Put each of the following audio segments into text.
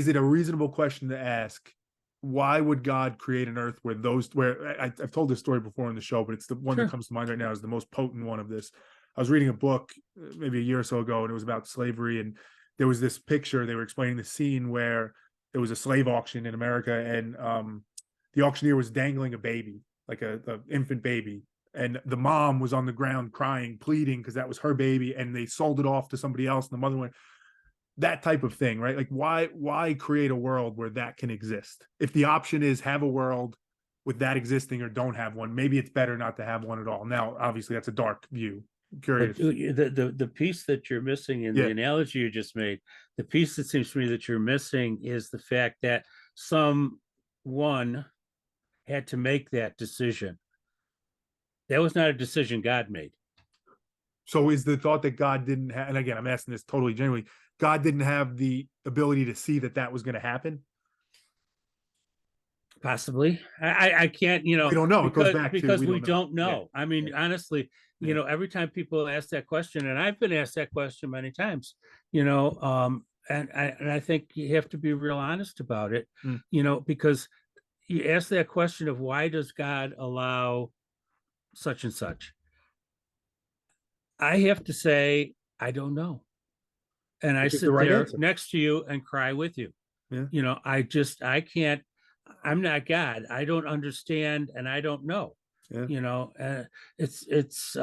is it a reasonable question to ask? Why would God create an earth where I've told this story before in the show, but it's the one that Sure. comes to mind right now is the most potent one of this. I was reading a book maybe a year or so ago, and it was about slavery. And there was this picture, they were explaining the scene where there was a slave auction in America, and the auctioneer was dangling a baby, like a infant baby. And the mom was on the ground crying, pleading because that was her baby, and they sold it off to somebody else. And the mother went, that type of thing, right? Like why create a world where that can exist? If the option is have a world with that existing or don't have one, maybe it's better not to have one at all. Now, obviously, that's a dark view. I'm But curious. the piece that you're missing in the Yeah. analogy you just made, the piece that seems to me that you're missing is the fact that someone had to make that decision. That was not a decision God made. So is the thought that God didn't have, and again, I'm asking this totally genuinely, God didn't have the ability to see that that was going to happen? Possibly. I can't, We don't know. It goes back to because we we don't know. don't Yeah. know. I mean, Yeah. honestly, Yeah. every time people ask that question, and I've been asked that question many times, and I think you have to be real honest about it, Mm. because you ask that question of why does God allow such and such? I have to say, I don't know. And I Which is the sit right there answer. next to you and cry with you. Yeah. I can't, I'm not God. I don't understand and I don't know. Yeah. It's it's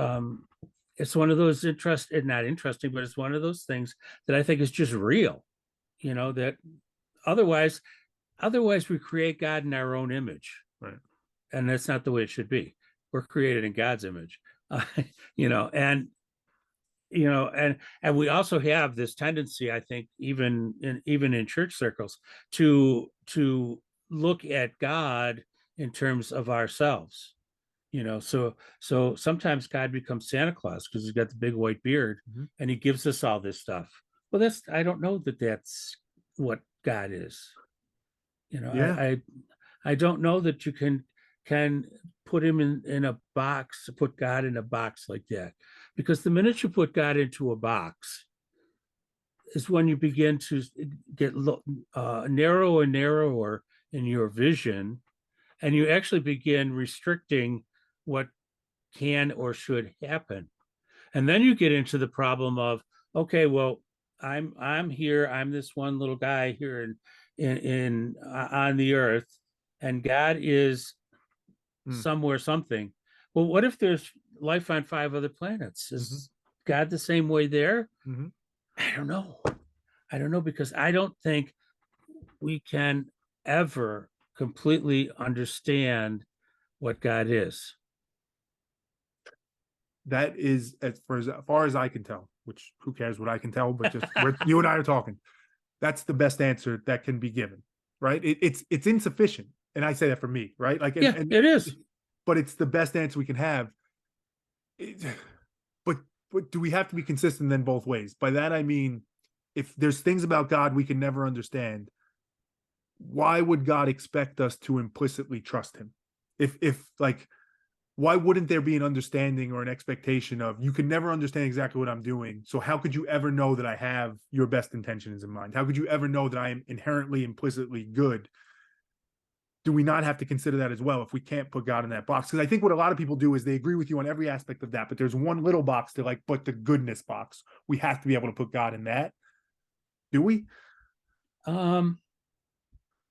one of those not interesting, but it's one of those things that I think is just real. That otherwise otherwise we create God in our own image, Right. and that's not the way it should be. We're created in God's image, and and we also have this tendency, I think, even in church circles, to look at God in terms of ourselves. So sometimes God becomes Santa Claus because he's got the big white beard Mm-hmm. and he gives us all this stuff. Well, I don't know that that's what God is. Yeah. I don't know that you can put him in a box, put God in a box like that, because the minute you put God into a box is when you begin to get narrower and narrower in your vision, and you actually begin restricting what can or should happen. And then you get into the problem of, okay, well, I'm here, I'm this one little guy here in on the earth, and God is Mm. somewhere something. Well, what if there's life on 5 other planets? Mm-hmm. Is God the same way there? Mm-hmm. I don't know. I don't know, because I don't think we can ever completely understand what God is. That is, as far as I can tell, which who cares what I can tell, but just you and I are talking. That's the best answer that can be given, right? It's insufficient, and I say that for me, right? Like, Yeah, it is. but it's the best answer we can have. It, but do we have to be consistent then both ways? By that I mean, if there's things about God we can never understand, why would God expect us to implicitly trust Him? If like, why wouldn't there be an understanding or an expectation of, you can never understand exactly what I'm doing, so how could you ever know that I have your best intentions in mind? How could you ever know that I am inherently, implicitly good? Do we not have to consider that as well if we can't put God in that box? Because I think what a lot of people do is they agree with you on every aspect of that, but there's one little box to like, but the goodness box, we have to be able to put God in that. Do we? Um,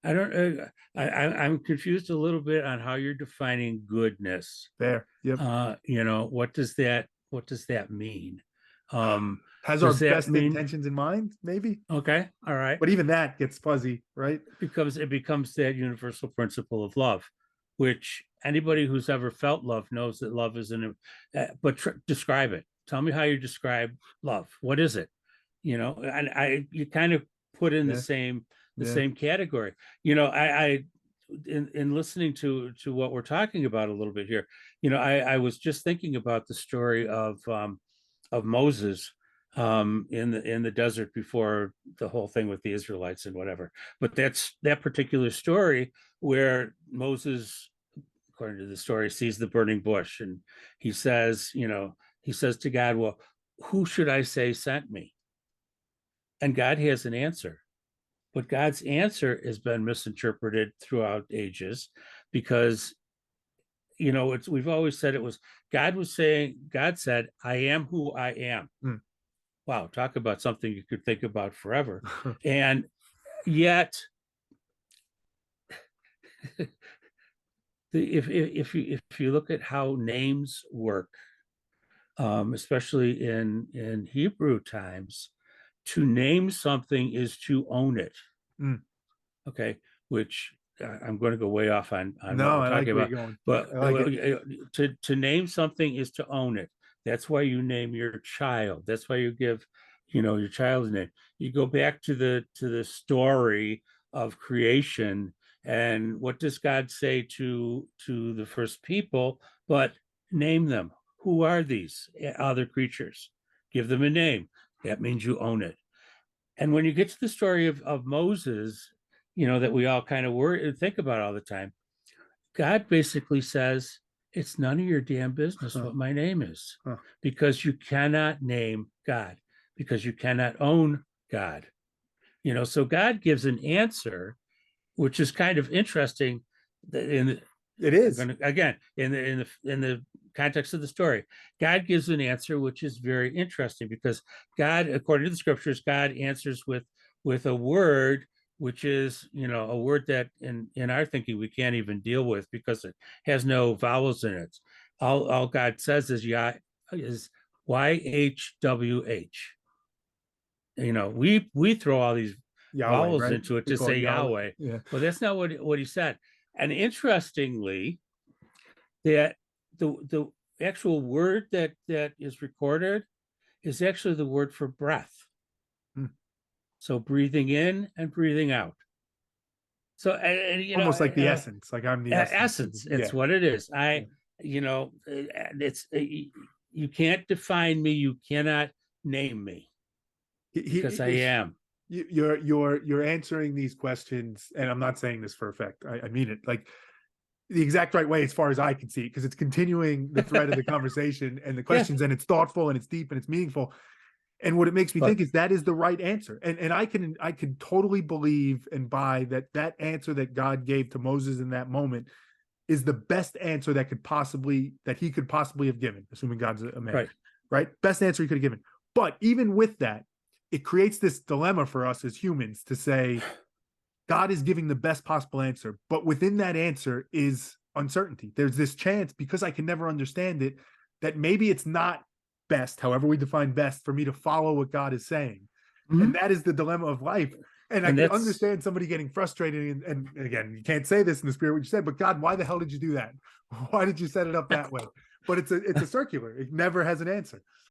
I don't. I'm confused a little bit on how you're defining goodness. There. Yep. What does that mean? Has our Does that best mean intentions in mind, maybe? okay? All right. But even that gets fuzzy, right? It becomes that universal principle of love, which anybody who's ever felt love knows that love isn't. But describe it. Tell me how you describe love. What is it? And you kind of put in the Yeah. same the Yeah. same category. I in listening to what we're talking about a little bit here, I was just thinking about the story of Moses in the desert before the whole thing with the Israelites and whatever. But that's that particular story where Moses, according to the story, sees the burning bush, and he says to God, "Well, who should I say sent me?" And God has an answer. But God's answer has been misinterpreted throughout ages because, we've always said it was God said, I am who I am. Hmm. Wow, talk about something you could think about forever. And yet, if you look at how names work, especially in Hebrew times, to name something is to own it. Mm. Okay, which I'm going to go way off on what No, we're I like talking where about, you're going. but I like it. to name something is to own it. That's why you name your child. That's why you give, your child's name. You go back to the story of creation, and what does God say to the first people? But name them. Who are these other creatures? Give them a name. That means you own it. And when you get to the story of Moses, that we all kind of think about all the time, God basically says, it's none of your damn business Huh. what my name is, Huh. because you cannot name God, because you cannot own God. So God gives an answer, which is kind of interesting. In It I'm is. going to, again, in the context of the story, God gives an answer which is very interesting, because God, according to the scriptures, God answers with a word which is, a word that in our thinking we can't even deal with because it has no vowels in it. All God says is YHWH. We throw all these Yahweh, vowels right? into it We to call say it Yahweh. Yahweh. Yeah. Well, that's not what he said. And interestingly, that the actual word that is recorded is actually the word for breath. Hmm. So breathing in and breathing out. So Almost like the essence. Like I'm the essence. essence. It's Yeah. what it is. Yeah. It's you can't define me. You cannot name me, because I am. You're answering these questions, and I'm not saying this for effect. I mean it like the exact right way as far as I can see, because it's continuing the thread of the conversation and the Yeah, questions, and it's thoughtful and it's deep and it's meaningful. And what it makes me but think is that is the right answer. And I can totally believe and buy that answer that God gave to Moses in that moment is the best answer that he could possibly have given, assuming God's a man, right. right? Best answer he could have given. But even with that, it creates this dilemma for us as humans to say, God is giving the best possible answer, but within that answer is uncertainty. There's this chance, because I can never understand it, that maybe it's not best, however we define best, for me to follow what God is saying. And Mhm. that is the dilemma of life. And I And can that's understand somebody getting frustrated. And again, you can't say this in the spirit what you said, but God, why the hell did you do that? Why did you set it up that way? But it's a circular. It never has an answer.